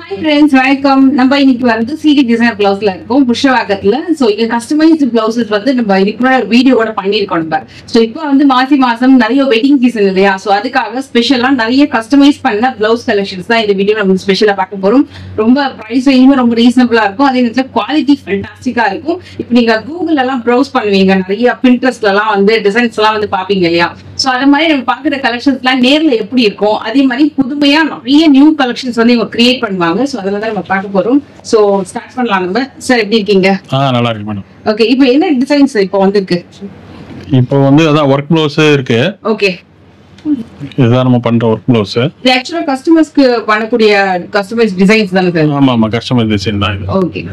Hi friends, welcome. நம்ம இன்னைக்கு வந்து சிடி டிசைனர் பிளவுஸ்ல இருக்கோம் புஷ்வாக்கத்துல. சோ இங்க கஸ்டமைஸ்டு பிளவுசஸ் வந்து நம்ம இதுக்கு வீடியோவோட பண்ணிருக்கோம் நம்ம. சோ இப்போ வந்து மாசம் நிறைய வெட்டிங் சீசன் இல்லையா? சோ அதுக்காக ஸ்பெஷலா நிறைய கஸ்டமைஸ் பண்ண பிளவுஸ் கலெக்ஷன்ஸ் தான் இந்த வீடியோ நம்ம ஸ்பெஷலா பார்க்க போறோம். ரொம்ப பிரைஸ் ரேஞ்சும் ரொம்ப ரீசனபிளா இருக்கும். அதே நேரத்துல குவாலிட்டி ஃபேண்டாஸ்டிக்கா இருக்கும். இப்போ நீங்க கூகுள்ல எல்லாம் ப்ரௌஸ் பண்ணுவீங்க, நிறைய பின்ட்ரெஸ்ட்ல எல்லாம் வந்து டிசைன்ஸ் எல்லாம் வந்து பாப்பீங்க இல்லையா? சோ அத மாதிரி நம்ம பாக்குற கலெக்ஷன்ஸ் எல்லாம் நேர்ல எப்படி இருக்கும், அதே மாதிரி புதுமையா நிறைய நியூ கலெக்ஷன்ஸ் வந்து இவங்க கிரியேட் பண்ணுவாங்க. சோ அதனால தான் நம்ம பார்க்க போறோம். சோ ஸ்டார்ட் பண்ணலாம் நம்ம. சார் எப்படி இருக்கீங்க? நல்லா இருக்கு மேடம். ஓகே, இப்போ என்ன டிசைன்ஸ் இப்போ வந்திருக்கு? இப்போ வந்து அதான் ஒர்க் ப்ளவுஸ் இருக்கு. ஓகே, இதுதான் நம்ம பண்ற ஒர்க் ப்ளவுஸ். இது ஆக்சுவலா கஸ்டமர்ஸ்க்கு பண்ணக்கூடிய கஸ்டமைஸ் டிசைன்ஸ் தானே சார்? ஆமா கஸ்டமைஸ் டிசைன் தான் இது. ஓகே,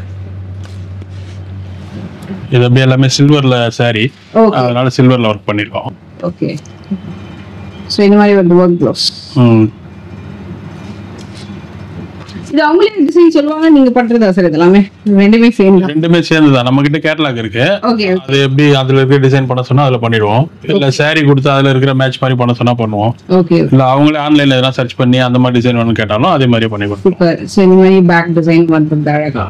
இது அப்படியே எல்லாமே சில்வர்ல saree, அதனால சில்வர்ல ஒர்க் பண்ணிருக்கோம். ஓகே, சோ இந்த மாதிரி வந்து ஒர்க் ப்ளவுஸ். இது அவங்களே டிசைன் சொல்லுவாங்க, நீங்க பண்றதா சார்? இதெல்லாமே ரெண்டுமே சேம் தான்? ரெண்டுமே சேர்ந்து தான். நம்ம கிட்ட கேட்டலாக் இருக்கு. ஓகே, அது எப்படி அதுல இருக்க டிசைன் பண்ண சொன்னா அதுல பண்ணிடுவோம். இல்ல saree கொடுத்து அதுல இருக்கிற மேட்ச் மாதிரி பண்ண சொன்னா பண்ணுவோம். ஓகே, இல்ல அவங்களே ஆன்லைன்ல எதனா சர்ச் பண்ணி அந்த மாதிரி டிசைன் வேணும்னு கேட்டாலும் அதே மாதிரி பண்ணி கொடுப்போம். சூப்பர். சோ இந்த மாதிரி பேக் டிசைன் வந்து அழகா.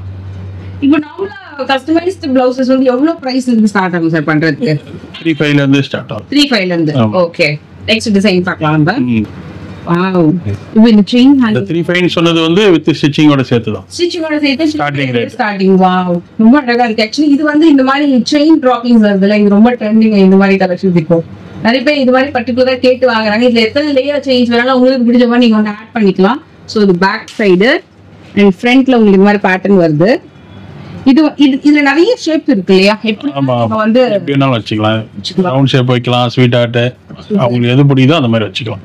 இப்போ நார்மலா கஸ்டமைஸ்டு பிளவுசஸ் வந்து எவ்வளவு பிரைஸ்ல இருந்து ஸ்டார்ட் ஆகும் சார் பண்றதுக்கு? 3.5 ல இருந்து ஸ்டார்ட் ஆகும். 3.5 ல இருந்து. ஓகே, நெக்ஸ்ட் டிசைன் பார்க்கலாம் நம்ம. வாவ், இது இந்த செயின் இந்த ஹேண்ட் 3.5 சொன்னது வந்து வித் ஸ்டிச்சிங்கோட சேர்த்து தான். ஸ்டிச்சிங்கோட சேர்த்து Starting rate. ஸ்டார்டிங். வாவ், ரொம்ப அழகா இருக்கு. ஆக்சுவலி இது வந்து இந்த மாதிரி செயின் டிராப்பிங்ஸ் வருதுல, இது ரொம்ப ட்ரெண்டிங். இந்த மாதிரி கலெக்ஷன்ஸ் இருக்கும். நிறைய பேர் இது மாதிரி பர்టిక్యులரா கேட்டு வாங்குறாங்க. இதுல எத்தனை லேயர் செயின்ஸ் வேணாலும் உங்களுக்கு பிடிச்ச மாதிரி நீங்க வந்து ஆட் பண்ணிக்கலாம். சோ இது பேக் சைடு அண்ட் ஃப்ரண்ட்ல உங்களுக்கு இந்த மாதிரி பேட்டர்ன் வருது. இதுல நிறைய ஷேப் இருக்கு இல்லையா? எப்படி நம்ம வந்து எப்படி வேணாலும் வச்சுக்கலாம். ரவுண்ட் ஷேப் வைக்கலாம், ஸ்வீட் ஹார்ட், உங்களுக்கு எது பிடிக்குதோ அந்த மாதிரி வச்சுக்கலாம்.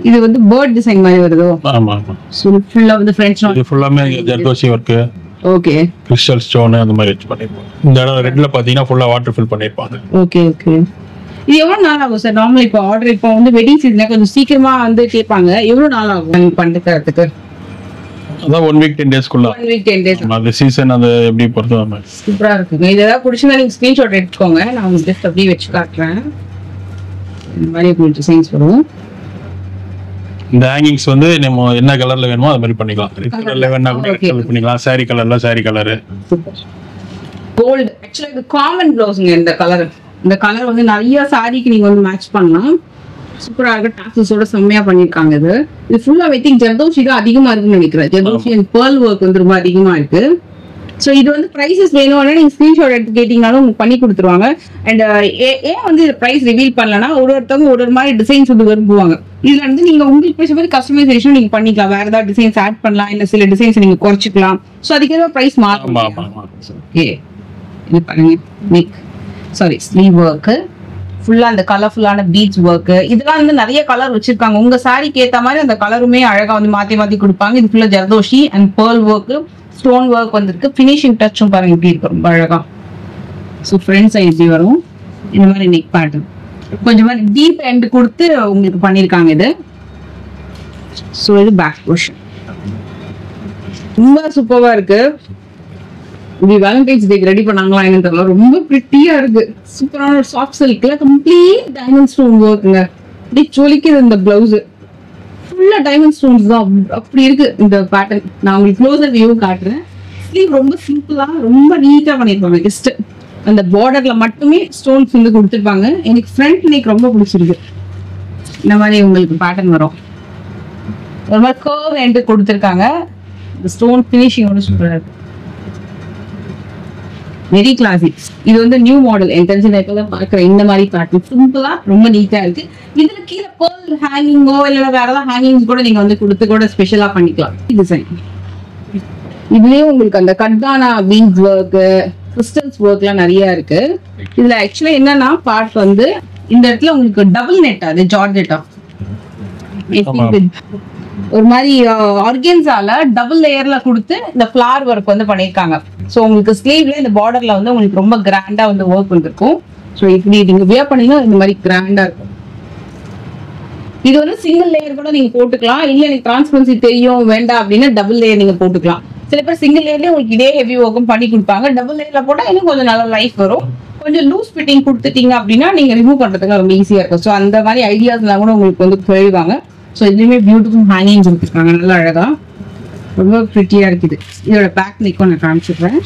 இது வந்து பேர்ட் டிசைன் மாதிரி வருதோ? ஆமா ஆமா. ஃபுல்லா வந்து ஃப்ரெஞ்ச் இது ஃபுல்லாமே zardozi work, okay, crystal stone அந்த மாதிரி வச்சு பண்ணிருப்பாங்க. இந்த இடம் ரெட்ல பாத்தீங்கன்னா ஃபுல்லா வாட்டர் ஃபில் பண்ணிருப்பாங்க. Okay okay. இது எவ்வளவு நாள் ஆகும் சார்? நார்மலா இப்போ ஆர்டர் இப்போ வந்து வெட்டிங் சீசன்ல கொஞ்சம் சீக்கிரமா வந்து கேட்பாங்க. எவ்வளவு நாள் ஆகும் பண்றதுக்கு? அதான் 1 week 10 days குள்ள. 1 week 10 days. அந்த சீசன் அது எப்படி பொறுத்து நம்ம. சூப்பரா இருக்குங்க. இது ஏதாவது பிடிச்சா நீங்க ஸ்கிரீன்ஷாட் எடுத்துக்கோங்க. நான் உங்களுக்கு ஜஸ்ட் அப்படியே வச்சு காட்டுறேன். இந்த மாதிரி உங்களுக்கு டிசைன்ஸ் வரும். இந்த ஹேங்கிங்ஸ் வந்து நம்ம என்ன கலர்ல வேணுமோ அது மாதிரி பண்ணிக்கலாம். கலர்ல வேணா கூட கலர் பண்ணிக்கலாம். saree கலர்ல saree கலர். கோல்ட். ஆக்சுவலா இது காமன் ப்ளவுஸ்ங்க. இந்த கலர் வந்து நிறைய சாரிக்கு நீங்க வந்து மேட்ச் பண்ணலாம். சூப்பரா இருக்கு. டாசஸோட செம்மையா பண்ணிருக்காங்க. இது ஃபுல்லா ஐ திங்க் ஜர்தோஷி தான் அதிகமா இருக்குன்னு நினைக்கிறேன். ஜர்தோஷி அண்ட் pearl work வந்து ரொம்ப அதிகமா இருக்கு. சோ இது வந்து பிரைசஸ் வேணும்னா நீங்க ஸ்கிரீன்ஷாட் எடுத்து கேட்டீங்கனாலும் உங்களுக்கு பண்ணி கொடுத்துருவாங்க. அண்ட் ஏன் வந்து இது பிரைஸ் ரிவீல் பண்ணலன்னா ஒருத்தவங்க ஒரு மாதிரி டிசைன்ஸ் வந்து விரும்புவாங்க. இதுல வந்து நீங்க உங்களுக்கு பிடிச்ச மாதிரி கஸ்டமைசேஷன் நீங்க பண்ணிக்கலாம். வேற ஏதாவது டிசைன்ஸ் ஆட் பண்ணலாம், இல்ல சில டிசைன்ஸ் நீங்க குறைச்சிக்கலாம். சோ அதுக்கு ஏதாவது பிரைஸ் மாறும். ஓகே, இது பாருங்க. ஸ்லீவ் ஒர்க் ஃபுல்லா அந்த கலர்ஃபுல்லான பீட்ஸ் ஒர்க். இதெல்லாம் வந்து நிறைய கலர் வச்சிருக்காங்க. உங்க சாரிக்கு ஏத்த மாதிரி அந்த கலருமே அழகா வந்து மாத்தி கொடுப்பாங்க. இது ஃபுல்லா zardozi and pearl work, stone work வந்திருக்கு. ஃபினிஷிங் டச்சும் பாருங்க எப்படி இருக்கு, ரொம்ப அழகா. ஸோ ஃப்ரண்ட் சைடு இப்படி வரும். இந்த மாதிரி நெக் பேட்டர்ன் கொஞ்சம் மாதிரி டீப் எண்ட் கொடுத்து உங்களுக்கு பண்ணிருக்காங்க இது. ஸோ இது பேக் போர்ஷன் ரொம்ப சூப்பரா இருக்கு. இது வேலண்டைன்ஸ் டேக்கு ரெடி பண்ணாங்களா என்னன்னு தெரியல. ரொம்ப பிரிட்டியா இருக்கு. சூப்பரான ஒரு சாஃப்ட் சில்க்ல கம்ப்ளீட் டைமண்ட் ஸ்டோன் ஒர்க்குங்க. அப்படி சொலிக்குது இந்த பிளவுஸ். ஃபுல்லா டைமண்ட் ஸ்டோன்ஸ் தான். அப்படி இருக்கு இந்த பேட்டர்ன். நான் உங்களுக்கு க்ளோசர் வியூ காட்டுறேன். ஸ்லீவ் ரொம்ப சிம்பிளா ரொம்ப நீட்டா பண்ணிருப்பாங்க. ஜஸ்ட் அந்த பார்டர்ல மட்டுமே ஸ்டோன்ஸ் வந்து கொடுத்துருப்பாங்க. எனக்கு ஃப்ரண்ட் நெக் ரொம்ப பிடிச்சிருக்கு. இந்த மாதிரி உங்களுக்கு பேட்டர்ன் வரும். ஒரு மாதிரி கர்வ் எண்ட் கொடுத்துருக்காங்க. இந்த ஸ்டோன் ஃபினிஷிங்கோட சூப்பரா இருக்கு. Very classic. இது வந்து நியூ மாடல். என் தெரிஞ்ச நேரத்துல பாக்குற இந்த மாதிரி பேட்டர்ன் சிம்பிளா ரொம்ப நீட்டா இருக்கு. இதுல கீழே pearl ஹேங்கிங்கோ இல்ல வேற ஏதாவது ஹேங்கிங்ஸ் கூட நீங்க வந்து கொடுத்து கூட ஸ்பெஷலா பண்ணிக்கலாம். டிசைன் இதுலயே உங்களுக்கு அந்த கட்டானா பீட்ஸ் ஒர்க், கிறிஸ்டல்ஸ் ஒர்க்லாம் நிறைய இருக்கு. இதுல ஆக்சுவலா என்னன்னா பார்ட் வந்து இந்த இடத்துல உங்களுக்கு டபுள் நெட், அது ஜார்ஜெட்டா ஒரு மாதிரி ஆர்கன்ஸால டபுள் லேயர்ல கொடுத்து இந்த ஃபிளவர் ஒர்க் வந்து பண்ணிருக்காங்க. சோ உங்களுக்கு ஸ்லீவ்ல இந்த பார்டர்ல வந்து உங்களுக்கு ரொம்ப கிராண்டா வந்து ஒர்க் வந்திருக்கும். சோ இப்படி நீங்க வியர் பண்ணீங்கன்னா இந்த மாதிரி கிராண்டா இருக்கும். இது வந்து சிங்கிள் லேயர் கூட நீங்க போட்டுக்கலாம். இல்ல எனக்கு டிரான்ஸ்பரன்சி தெரியும் வேண்டாம் அப்படின்னா டபுள் லேயர் நீங்க போட்டுக்கலாம். சில பேர் சிங்கிள் லேயர்லயே உங்களுக்கு இதே ஹெவி ஒர்க்கும் பண்ணி கொடுப்பாங்க. டபுள் லேயர்ல போட்டா இன்னும் கொஞ்சம் நல்ல லைஃப் வரும். கொஞ்சம் லூஸ் ஃபிட்டிங் கொடுத்துட்டீங்க அப்படின்னா நீங்க ரிமூவ் பண்றதுக்கு ரொம்ப ஈஸியா இருக்கும். சோ அந்த மாதிரி ஐடியாஸ்லாம் கூட உங்களுக்கு வந்து தெரிவாங்க. ஸோ இதுலேயுமே பியூட்டிஃபுல் ஹேங்கிங் கொடுத்துருக்காங்க, நல்லா அழகா. ரொம்ப ப்ரிட்டியாக இருக்குது. இதோட பேக் நெக்கும் நான் காமிச்சிடுறேன்.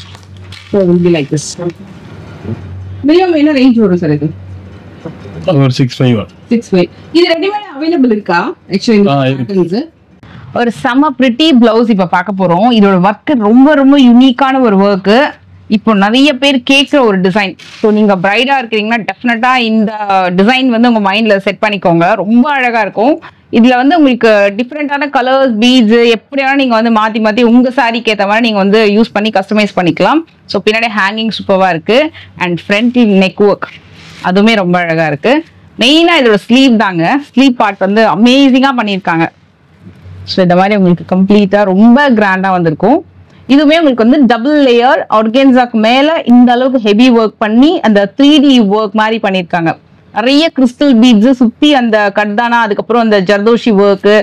So will be like this. Minimum என்ன ரேஞ்ச் வரும் சார் இது? ஒரு 6,500. 6,500. இது ரெடிமேட் அவைலபிள் இருக்கா? ஆக்சுவலி ஒரு செம பிரிட்டி பிளவுஸ் இப்போ பார்க்க போறோம். இதோட ஒர்க் ரொம்ப ரொம்ப யூனிக்கான ஒரு ஒர்க்கு. இப்போ நிறைய பேர் கேட்குற ஒரு டிசைன். ஸோ நீங்க பிரைடா இருக்கிறீங்கன்னா டெஃபினட்டா இந்த டிசைன் வந்து உங்க மைண்ட்ல செட் பண்ணிக்கோங்க. ரொம்ப அழகா இருக்கும். இதுல வந்து உங்களுக்கு டிஃப்ரெண்டான கலர்ஸ், பீட்ஸ் எப்படி வேணா நீங்க வந்து மாத்தி மாத்தி உங்க சாரிக்கு ஏற்ற மாதிரி நீங்க வந்து யூஸ் பண்ணி கஸ்டமைஸ் பண்ணிக்கலாம். ஸோ பின்னாடி ஹேங்கிங் சூப்பரா இருக்கு. அண்ட் ஃப்ரண்ட் நெக் ஒர்க் அதுவுமே ரொம்ப அழகா இருக்கு. மெயினா இதோட ஸ்லீவ் தாங்க. ஸ்லீவ் பார்ட் வந்து அமேசிங்கா பண்ணியிருக்காங்க. ஸோ இந்த மாதிரி உங்களுக்கு கம்ப்ளீட்டா ரொம்ப கிராண்டா வந்திருக்கும். இதுவுமே உங்களுக்கு வந்து டபுள் லேயர் ஆர்கென்சாக்கு மேல இந்த அளவுக்கு ஹெவி ஒர்க் பண்ணி அந்த 3D ஒர்க் மாதிரி பண்ணியிருக்காங்க. நிறைய கிறிஸ்டல் பீட்ஸ் சுத்தி அந்த கட்தானா, அதுக்கப்புறம் அந்த ஜர்தோஷி ஒர்க்கு.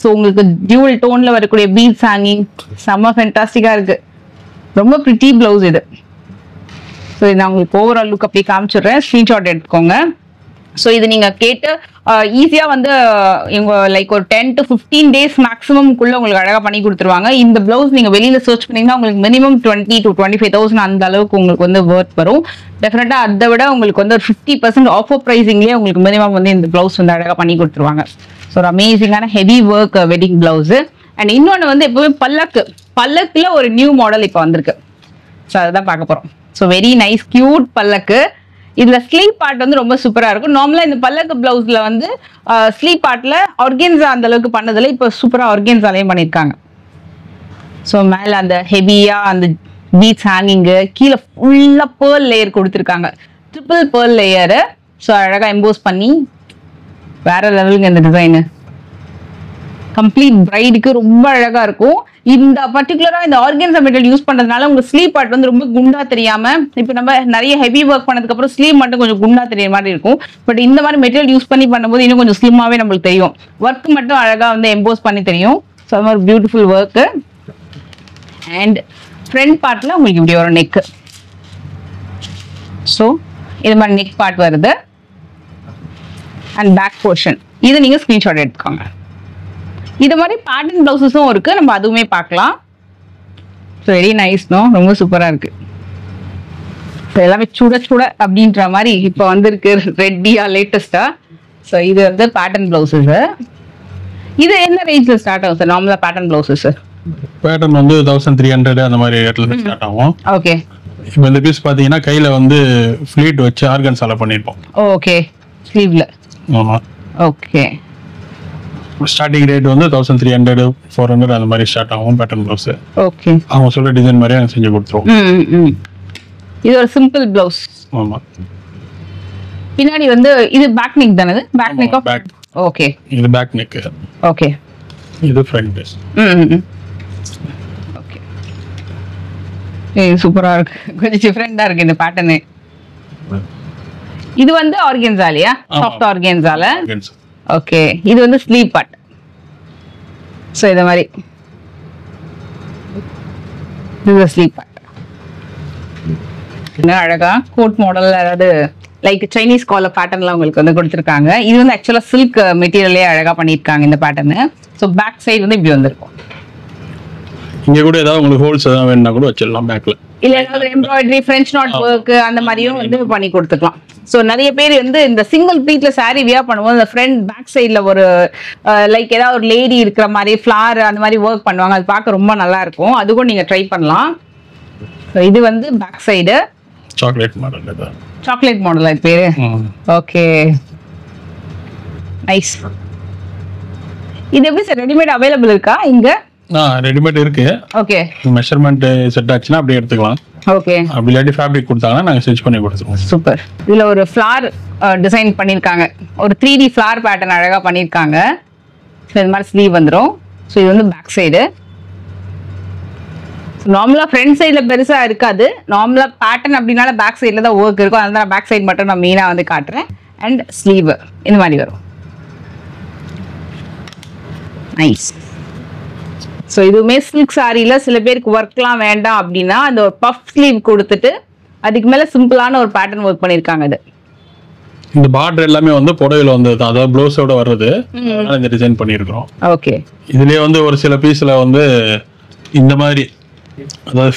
ஸோ உங்களுக்கு டியூவல் டோன்ல வரக்கூடிய பீட்ஸ் ஹேங்கிங் செம்ம ஃபென்டாஸ்டிக்கா இருக்கு. ரொம்ப பிரிட்டி பிளவுஸ் இது. ஸோ நான் உங்களுக்கு ஓவரால் லுக் அப்படியே காமிச்சிடுறேன். ஸ்க்ரீன்ஷாட் எடுத்துக்கோங்க. ஸோ இது நீங்க கேட்டு ஈஸியா வந்து இவங்க லைக் ஒரு 10 to 15 days மேக்ஸிமம்குள்ள உங்களுக்கு அழகா பண்ணி கொடுத்துருவாங்க. இந்த பிளவுஸ் நீங்க வெளியில சர்ச் பண்ணீங்கன்னா உங்களுக்கு மினிமம் 20,000 to 25,000 அந்த அளவுக்கு உங்களுக்கு வந்து ஒர்த் வரும். டெஃபினட்டா அதை விட உங்களுக்கு வந்து ஒரு 50% ஆஃபர் ப்ரைஸிங்லேயே உங்களுக்கு மினிமம் வந்து இந்த பிளவுஸ் வந்து அழகா பண்ணி கொடுத்துருவாங்க. ஸோ ஒரு அமேசிங்கான heavy work wedding blouse. And இன்னொன்று வந்து எப்பவுமே பல்லக்குல ஒரு நியூ மாடல் இப்போ வந்திருக்கு. ஸோ அதுதான் பார்க்க போறோம். ஸோ வெரி நைஸ் கியூட் பல்லக்கு. இதுல ஸ்லீவ் பார்ட் வந்து ரொம்ப சூப்பரா இருக்கும். நார்மலா இந்த பல்லக்கு பிளவுஸ்ல வந்து ஸ்லீவ் பார்ட்ல ஆர்கென்சா அந்த அளவுக்கு பண்ணதுல இப்போ சூப்பரா ஆர்கென்சாலையும் பண்ணியிருக்காங்க. ஸோ மேல அந்த ஹெவியா அந்த பீட்ஸ் ஹேங்கிங்கு, கீழே ஃபுல்லா பேர்ல் லேயர் கொடுத்துருக்காங்க. Triple pearl layer. ஸோ அழகா எம்போஸ் பண்ணி வேற லெவலுங்க இந்த டிசைனு. கம்ப்ளீட் பிரைடுக்கு ரொம்ப அழகா இருக்கும். இந்த பர்டிகுலரா இந்த ஆர்கன்சா மெட்டீரியல் யூஸ் பண்றதுனால உங்க ஸ்லீவ் பார்ட் வந்து ரொம்ப குண்டா தெரியாம, இப்ப நம்ம நிறைய ஹெவி ஒர்க் பண்ணதுக்கு அப்புறம் ஸ்லீவ் மட்டும் கொஞ்சம் குண்டா தெரியற மாதிரி இருக்கும். பட் இந்த மாதிரி மெட்டீரியல் யூஸ் பண்ணி பண்ணும்போது இன்னும் கொஞ்சம் ஸ்லிம்மாவே நம்மளுக்கு தெரியும். ஒர்க் மட்டும் அழகா வந்து எம்போஸ் பண்ணி தெரியும். ஸோ அது மாதிரி பியூட்டிஃபுல் ஒர்க். அண்ட் ஃப்ரண்ட் பார்ட்ல உங்களுக்கு இப்படி ஒரு நெக். ஸோ இது மாதிரி நெக் பார்ட் வருது. அண்ட் பேக் போர்ஷன் இது நீங்க ஸ்கிரீன்ஷாட் எடுத்துக்கோங்க. இது மாதிரி பேட்டர்ன் பிளவுசஸும் இருக்கு. நம்ம அதுவுமே பார்க்கலாம். So very nice. ரொம்ப சூப்பரா இருக்கு. எல்லாமே சுட சுட அப்படின்ற மாதிரி இப்போ வந்திருக்கு ரெட்டியா லேட்டஸ்டா. ஸோ இது வந்து பேட்டர்ன் பிளவுசஸ். இது என்ன ரேஞ்ச்ல ஸ்டார்ட் ஆகும் சார் நார்மலா பேட்டர்ன் பிளவுசஸ்? பேட்டர்ன் வந்து 1300 அந்த மாதிரி ரேட்ல ஸ்டார்ட் ஆகும். ஓகே. இப்போ இந்த பீஸ் பாத்தீங்கன்னா கையில வந்து ஃப்ளீட் வச்சு ஆர்கன்சால பண்ணிருப்போம். ஓகே. ஸ்லீவ்ல. ஆமா. ஓகே. ஸ்டார்டிங் ரேட் வந்து 1300 400 அந்த மாதிரி ஸ்டார்ட் ஆகும் பேட்டர்ன் பிளவுஸ். ஓகே. அவங்க சொல்ற டிசைன் மாதிரியே நாங்க செஞ்சு கொடுத்துருவோம். இது ஒரு சிம்பிள் பிளவுஸ். ஆமா. பின்னாடி வந்து இது பேக் நெக் தானே? Back neck off. ஓகே. இது பேக் நெக். ஓகே. இது ஃப்ரண்ட். ஓகே. சூப்பரா இருக்கு. கொஞ்சம் டிஃபரெண்டா இருக்கு இந்த பேட்டர்ன். இது வந்து ஆர்கன்சாலியா? சாஃப்ட் ஆர்கன்சால. ஓகே. இது வந்து ஸ்லீவ் பார்ட். ஸோ இத மாதிரி இது ஸ்லீவ் பார்ட். அழகா கோட் மாடல், அதாவது லைக் சைனீஸ் காலர் பேட்டர்ன்ல உங்களுக்கு வந்து கொடுத்துருக்காங்க. இது வந்து ஆக்சுவலா சில்க் மெட்டீரியலே அழகா பண்ணியிருக்காங்க இந்த பேட்டர்னு. ஸோ பேக் சைடு வந்து இப்படி வந்திருக்கும். இங்க கூட ஏதாவது உங்களுக்கு ஹோல்ஸ் ஏதாவது வேணும்னா கூட வச்சிடலாம் பேக்ல. இல்ல ஏதாவது எம்ப்ராய்டரி, ஃப்ரெஞ்ச் நாட் ஒர்க் அந்த மாதிரியும் வந்து பண்ணி கொடுத்துக்கலாம். ஸோ நிறைய பேர் வந்து இந்த சிங்கிள் ப்ளீட்ல சாரி வியர் பண்ணும்போது இந்த ஃப்ரண்ட் பேக் சைட்ல ஒரு லைக் ஏதாவது ஒரு லேடி இருக்கிற மாதிரி ஃபிளார் அந்த மாதிரி ஒர்க் பண்ணுவாங்க. அது பார்க்க ரொம்ப நல்லா இருக்கும். அதுக்கும் நீங்க ட்ரை பண்ணலாம். ஸோ இது வந்து back side chocolate model. Chocolate model அது பேரு. ஓகே. நைஸ். இது எப்படி சார் ரெடிமேட் அவைலபிள் இருக்கா இங்க? ரெடிமேட் இருக்கு. ஓகே. மெஷர்மென்ட் செட் ஆச்சுன்னா அப்படியே எடுத்துக்கலாம். ஓகே. அப்படி இல்லாட்டி ஃபேப்ரிக் கொடுத்தாங்கன்னா நாங்க ஸ்டிச் பண்ணி கொடுத்துருவோம். சூப்பர். இதுல ஒரு ஃபிளார் டிசைன் பண்ணிருக்காங்க. ஒரு 3D ஃபிளார் பேட்டர்ன் அழகா பண்ணிருக்காங்க. ஸோ இது மாதிரி ஸ்லீவ் வந்துடும். ஸோ இது வந்து பேக் சைடு. நார்மலா ஃப்ரண்ட் சைட்ல பெருசா இருக்காது. நார்மலா பேட்டர்ன் அப்படின்னால பேக் சைட்ல தான் ஒர்க் இருக்கும். அதனால பேக் சைடு மட்டும் நான் மெயினா வந்து காட்டுறேன். அண்ட் ஸ்லீவ் இந்த மாதிரி வரும். நைஸ். ஸோ இதுவுமே சில்க் சாரியில சில பேருக்கு ஒர்க்லாம் வேண்டாம் அப்படின்னா அந்த ஒரு பஃப் ஸ்லீவ் கொடுத்துட்டு அதுக்கு மேல சிம்பிளான ஒரு பேட்டர்ன் ஒர்க் பண்ணிருக்காங்க. இது இந்த பார்டர் எல்லாமே வந்து புடவையில வந்தது, அதாவது ப்ளவுஸோட வர்றது. இந்த டிசைன் பண்ணியிருக்கிறோம். ஓகே. இதுலயே வந்து ஒரு சில பீஸ்ல வந்து இந்த மாதிரி அதாவது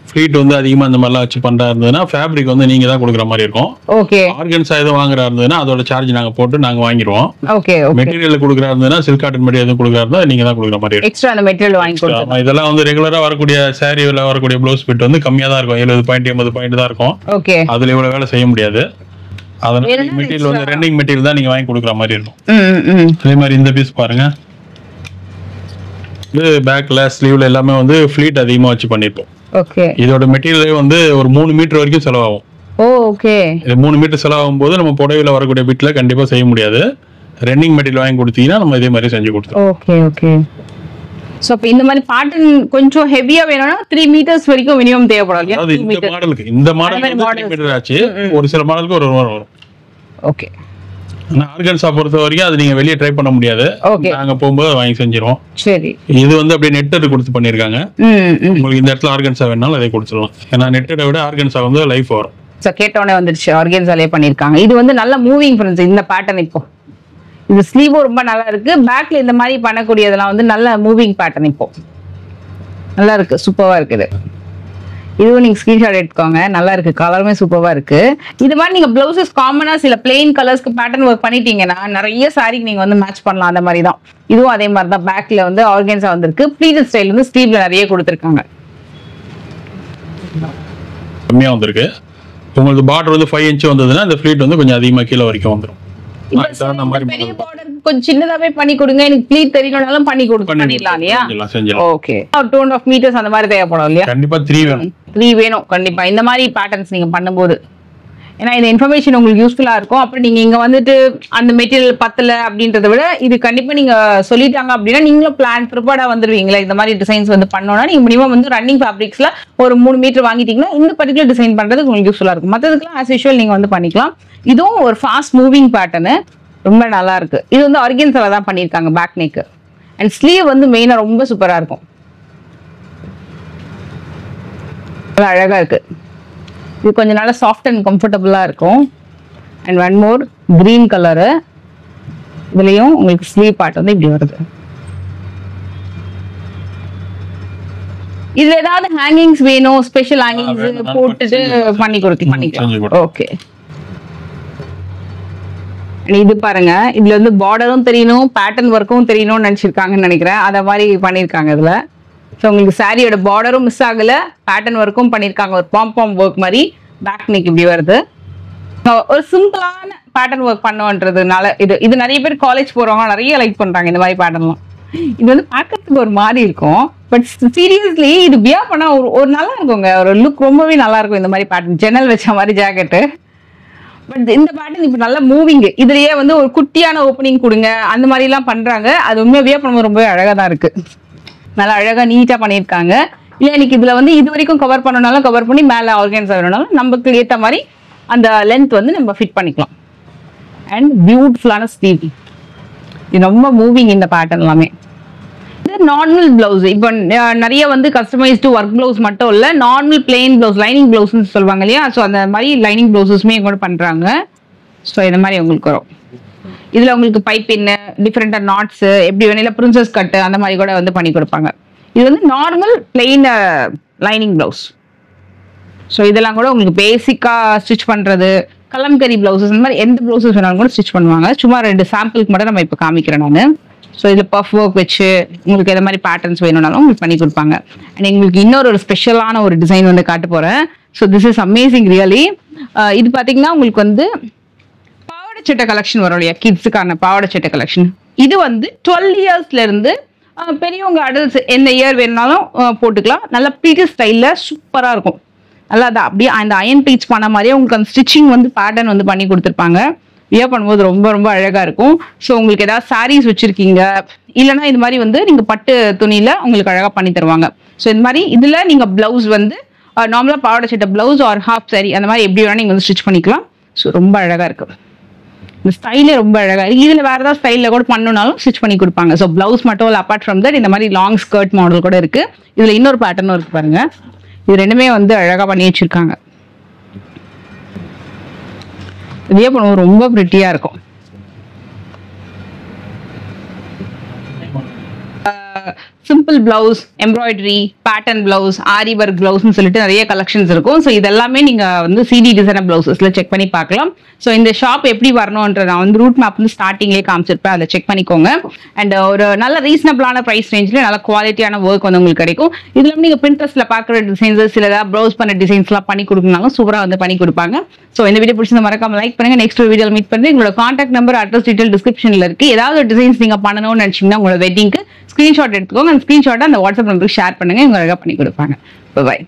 ஃபிளீட் வந்து அதிகமா இந்த மாதிரிலாம் வச்சு பண்றா இருந்ததுன்னா ஃபேப்ரிக் வந்து நீங்க தான் கொடுக்குற மாதிரி இருக்கும். ஓகே. ஆர்கன்ஸா எதுவும் வாங்குறா இருந்ததுன்னா அதோட சார்ஜ் நாங்க போட்டு நாங்க வாங்கிடுவோம். ஓகே. மெட்டீரியல் கொடுக்குறா இருந்ததுன்னா சில்க் காட்டன் மெட்டீரியல் எதுவும் கொடுக்குறா இருந்தா நீங்க தான் கொடுக்குற மாதிரி இருக்கும். எக்ஸ்ட்ரா அந்த மெட்டீரியல் வாங்கி கொடுத்துருவோம். இதெல்லாம் வந்து ரெகுலரா வரக்கூடிய சாரியில வரக்கூடிய ப்ளவுஸ் பிட் வந்து கம்மியா தான் இருக்கும். 70 பாயிண்ட் 80 பாயிண்ட் தான் இருக்கும். ஓகே. அதுல இவ்வளவு வேலை செய்ய முடியாது. அதனால மெட்டீரியல் வந்து ரன்னிங் மெட்டீரியல் தான் நீங்க வாங்கி கொடுக்குற மாதிரி இருக்கும். அதே மாதிரி இந்த பீஸ் பாருங்க, இது பேக்ல ஸ்லீவ்ல எல்லாமே வந்து ஃபிளீட் அதிகமா வச்சு பண்ணிருப்போம். ஓகே. இதோட மெட்டீரியல் வந்து ஒரு 3 மீட்டர் வரைக்கும் செலவாகும். ஓகே. இது 3 மீட்டர் செலவாகும் போது நம்ம புடவையில வரக்கூடிய பிட்ல கண்டிப்பா செய்ய முடியாது. ரன்னிங் மெட்டீரியல் வாங்கி கொடுத்தீங்கன்னா நம்ம இதே மாதிரி செஞ்சு கொடுத்துருவோம். ஓகே. ஓகே. சோ அப்ப இந்த மாதிரி பேட்டர்ன் கொஞ்சம் ஹெவியா வேணும்னா 3 மீட்டர்ஸ் வரைக்கும் மினிமம் தேவைப்படும். அதாவது இந்த மாடலுக்கு 3 மீட்டர் ஆச்சு. ஒரு சில மாடலுக்கு ஒரு வரும். ஓகே. ஆனா ஆர்கன்ஸா பொறுத்த வரைக்கும் அது நீங்க வெளியே ட்ரை பண்ண முடியாது. நாங்க போகும்போது வாங்கி செஞ்சிருவோம். சரி. இது வந்து அப்படியே நெட்டட் கொடுத்து பண்ணிருக்காங்க. உங்களுக்கு இந்த இடத்துல ஆர்கன்ஸா வேணாலும் அதை கொடுத்துடலாம். ஏன்னா நெட்டடை விட ஆர்கன்ஸா வந்து லைஃப் வரும். சோ கேட்டோனே வந்துருச்சு, ஆர்கன்ஸாலே பண்ணிருக்காங்க. இது வந்து நல்ல மூவிங் ஃப்ரெண்ட்ஸ். இந்த பேட்டர்ன் இப்போ இது ஸ்லீவும் ரொம்ப நல்லா இருக்கு. பேக்ல இந்த மாதிரி பண்ணக்கூடியதெல்லாம் வந்து நல்ல மூவிங் பேட்டர்ன் இப்போ நல்லா இருக்கு. சூப்பரா இருக்குது. இதுவும் நீங்க ஸ்கிரீன்ஷாட் எடுத்துக்கோங்க. நல்லா இருக்கு, கலருமே சூப்பரா இருக்கு. இது மாதிரி நீங்க பிளவுசஸ் காமனா சில பிளெயின் கலர்ஸ்க்கு பேட்டர்ன் ஒர்க் பண்ணிட்டீங்கன்னா நிறைய சாரிக்கு நீங்க வந்து மேட்ச் பண்ணலாம். அந்த மாதிரி தான் இதுவும் அதே மாதிரி தான். பேக்ல வந்து ஆர்கன்ஸா வந்திருக்கு. ப்ளீட்டட் ஸ்டைல் வந்து ஸ்லீவ்ல நிறைய கொடுத்துருக்காங்க. கம்மியா வந்திருக்கு. உங்களுக்கு பார்டர் வந்து 5 இன்ச் வந்ததுன்னா இந்த ஃபிளீட் வந்து கொஞ்சம் அதிகமா கீழே வரைக்கும் வந்துடும். பெரிய பார்டர் கொஞ்சம் சின்னதாவே பண்ணி கொடுங்க, எனக்கு ப்ளீட் தெரியணும்னாலும் பண்ணிடலாம் இல்லையா? ஓகே. 2.5 மீட்டர்ஸ் அந்த மாதிரி தேவைப்படும் இல்லையா? கண்டிப்பா 3 வேணும். 3 வேணும் கண்டிப்பா. இந்த மாதிரி பேட்டர்ன்ஸ் நீங்க பண்ணும்போது ஏன்னா இந்த இன்ஃபர்மேஷன் உங்களுக்கு யூஸ்ஃபுல்லா இருக்கும். அப்புறம் நீங்க இங்க வந்துட்டு அந்த மெட்டீரியல் பத்தல அப்படின்றத விட இது கண்டிப்பா நீங்க சொல்லிட்டாங்க அப்படின்னா நீங்களும் பிளான் ப்ரிப்பேர்டா வந்துருவீங்களா? இந்த மாதிரி டிசைன்ஸ் வந்து பண்ணோம்னா நீங்க மினிமம் வந்து ரன்னிங் ஃபேப்ரிக்ஸ்ல ஒரு 3 மீட்டர் வாங்கிட்டீங்கன்னா இந்த பர்டிகுலர் டிசைன் பண்றது உங்களுக்கு யூஸ்ஃபுல்லா இருக்கும். மற்றதுக்கெல்லாம் ஆஸ் யூஷுவல் நீங்க வந்து பண்ணிக்கலாம். இதுவும் ஒரு ஃபாஸ்ட் மூவிங் பேட்டர்னு, ரொம்ப நல்லா இருக்கு. இது வந்து ஆர்கன்ஸால தான் பண்ணிருக்காங்க பேக் நெக். அண்ட் ஸ்லீவ் வந்து மெயினா ரொம்ப சூப்பரா இருக்கும். அழகா இருக்கு. இது கொஞ்சம் நல்லா சாஃப்ட் அண்ட் கம்ஃபர்டபுளா இருக்கும். And one more green colour. இதுலயும் உங்களுக்கு ஸ்லீவ் பார்ட் வந்து இப்படி வருது. இதுல ஏதாவது ஹேங்கிங்ஸ் வேணும், ஸ்பெஷல் ஹேங்கிங்ஸ் போட்டுட்டு பண்ணிக்கலாம். ஓகே. இது பாருங்க, இதுல வந்து பார்டரும் தெரியணும், பேட்டர்ன் ஒர்க்கும் தெரியணும்னு நினைச்சிருக்காங்கன்னு நினைக்கிறேன். அத மாதிரி பண்ணிருக்காங்க இதுல. ஸோ உங்களுக்கு சாரியோட பார்டரும் மிஸ் ஆகல, பேட்டர்ன் ஒர்க்கும் பண்ணிருக்காங்க. ஒரு பாம் ஒர்க் மாதிரி பேக் நெக் இப்படி வருது. ஒரு சிம்பிளான பேட்டர்ன் ஒர்க் பண்ணுன்றதுனால இது நிறைய பேர் காலேஜ் போறவங்க நிறைய லைக் பண்றாங்க இந்த மாதிரி பேட்டர்ன்லாம். இது வந்து பார்க்கறதுக்கு ஒரு மாதிரி இருக்கும், பட் சீரியஸ்லி இது வியர் பண்ணா ஒரு நல்லா இருக்குங்க. ஒரு லுக் ரொம்பவே நல்லா இருக்கும். இந்த மாதிரி பேட்டர்ன் ஜன்னல் வச்ச மாதிரி ஜாக்கெட்டு. பட் இந்த பேட்டர்ன் இப்போ நல்லா மூவிங். இதுலயே வந்து ஒரு குட்டியான ஓப்பனிங் கொடுங்க அந்த மாதிரி எல்லாம் பண்றாங்க. அது உண்மையா வியர் பண்ணும்போது ரொம்பவே அழகா தான் இருக்கு. நல்லா அழகா நீட்டா பண்ணியிருக்காங்க. இல்லை எனக்கு இதுல வந்து இது வரைக்கும் கவர் பண்ணனாலும் கவர் பண்ணி மேலே ஆர்கன்ஸா வேணும்னாலும் நமக்கு ஏற்ற மாதிரி அந்த லென்த் வந்து நம்ம ஃபிட் பண்ணிக்கலாம். அண்ட் பியூட்டிஃபுல்லான ஸ்லீவ். இது ரொம்ப மூவிங் இந்த பேட்டர்ன் எல்லாமே. இது நார்மல் பிளவுஸ். இப்போ நிறைய வந்து கஸ்டமைஸ்டு ஒர்க் பிளவுஸ் மட்டும் இல்லை, நார்மல் பிளெயின் பிளவுஸ், லைனிங் பிளவுஸ்ன்னு சொல்லுவாங்க இல்லையா? ஸோ அந்த மாதிரி லைனிங் பிளவுஸஸ்மே கூட பண்றாங்க. ஸோ இந்த மாதிரி உங்களுக்கு வரும். இதுல உங்களுக்கு பைப்பின்னு டிஃப்ரெண்டா நாட்ஸ் எப்படி வேணும், பிரின்சஸ் கட்டு அந்த மாதிரி கூட வந்து பண்ணி கொடுப்பாங்க. இது வந்து normal plain lining blouse. So இதெல்லாம் கூட உங்களுக்கு பேசிக்கா ஸ்டிச் பண்றது, கலம்கரி பிளவுசஸ் இந்த மாதிரி எந்த பிளவுசஸ் வேணாலும் கூட ஸ்டிச் பண்ணுவாங்க. சும்மா 2 சாம்பிளுக்கு மட்டும் நம்ம இப்போ காமிக்கிறேன் நான். ஸோ இதில் பஃப் ஒர்க் வச்சு உங்களுக்கு எந்த மாதிரி பேட்டர்ன்ஸ் வேணும்னாலும் உங்களுக்கு பண்ணி கொடுப்பாங்க. அண்ட் உங்களுக்கு இன்னொரு ஸ்பெஷலான ஒரு டிசைன் வந்து காட்ட போறேன். So this is amazing really. இது பார்த்தீங்கன்னா உங்களுக்கு வந்து சட்டை கலெக்ஷன் வரும் இல்லையா, கிட்ஸுக்கான பாவாடை சட்டை கலெக்ஷன். இது வந்து 12 இயர்ஸ்ல இருந்து பெரியவங்க அடல்ட்ஸ் எந்த இயர் வேணும்னாலும் போட்டுக்கலாம். நல்லா ப்ளீட்டட் ஸ்டைல்ல சூப்பரா இருக்கும். நல்லா அது அப்படியே அந்த அயன் ப்ளீட்ஸ் பண்ண மாதிரியே உங்களுக்கு அந்த ஸ்டிச்சிங் வந்து பேட்டர்ன் வந்து பண்ணி கொடுத்துருப்பாங்க. வியர் பண்ணும்போது ரொம்ப ரொம்ப அழகா இருக்கும். ஸோ உங்களுக்கு ஏதாவது சாரீஸ் வச்சிருக்கீங்க இல்லைன்னா இது மாதிரி வந்து நீங்க பட்டு துணியில உங்களுக்கு அழகா பண்ணி தருவாங்க. ஸோ இந்த மாதிரி இதுல நீங்க பிளவுஸ் வந்து நார்மலா பாவாடை சட்டை பிளவுஸ் ஆர் ஹாஃப் சாரி அந்த மாதிரி எப்படி வேணா நீங்க வந்து ஸ்டிச் பண்ணிக்கலாம். ஸோ ரொம்ப அழகா இருக்கு. இந்த ஸ்டைலே ரொம்ப அழகா இருக்கு. இதுல வேற ஏதாவது ஸ்டைல்ல கூட பண்ணணும்னாலும் ஸ்டிச் பண்ணி கொடுப்பாங்க. ஸோ பிளவுஸ் மட்டும் இல்லை, அப்பார்ட் ஃப்ரம் தட் இந்த மாதிரி லாங் ஸ்கர்ட் மாடல் கூட இருக்கு. இதுல இன்னொரு பேட்டர்னும் இருக்கு பாருங்க. இது ரெண்டுமே வந்து அழகா பண்ணி வச்சிருக்காங்க. இதே பண்ணுவோம் ரொம்ப பிரிட்டியா இருக்கும். Simple blouse, embroidery, pattern blouse, aari work பிளவுஸ்னு சொல்லிட்டு நிறைய கலெக்ஷன்ஸ் இருக்கும். ஸோ இதெல்லாமே நீங்க வந்து சிடி டிசைனர் பிளவுசஸ்ல செக் பண்ணி பார்க்கலாம். ஸோ இந்த ஷாப் எப்படி வரணும்ன்ற நான் வந்து ரூட் மேப் வந்து ஸ்டார்டிங்லேயே காமிச்சிருப்பேன், அதை செக் பண்ணிக்கோங்க. அண்ட் ஒரு நல்ல ரீசனபிளான ப்ரைஸ் ரேஞ்சில் நல்ல குவாலிட்டியான ஒர்க் வந்து உங்களுக்கு கிடைக்கும். இதுல நீங்க பிரிண்டர்ஸ்ல பார்க்குற டிசைன்ஸ், சில ஏதாவது ப்ரௌஸ் பண்ண டிசைன்ஸ்லாம் பண்ணி கொடுக்கனாலும் சூப்பராக வந்து பண்ணி கொடுப்பாங்க. ஸோ இந்த வீடியோ பிடிச்சது மறக்காம லைக் பண்ணுங்க. நெக்ஸ்ட் வீடியோ மீட் பண்ணுங்க. உங்களோட கான்டாக்ட் நம்பர், அட்ரஸ் டீடைல் டிஸ்கிரிப்ஷன்ல இருக்கு. ஏதாவது டிசைன்ஸ் நீங்க பண்ணணும்னு நினைச்சீங்கன்னா உங்களோட வெட்டிங்க்கு ஸ்கிரீன்ஷாட் எடுத்துக்கோங்க. அந்த ஸ்கிரீன்ஷாட்டை அந்த வாட்ஸ்அப் நம்பருக்கு ஷேர் பண்ணுங்க. இவங்க அழகாக பண்ணி கொடுப்பாங்க. பாய்.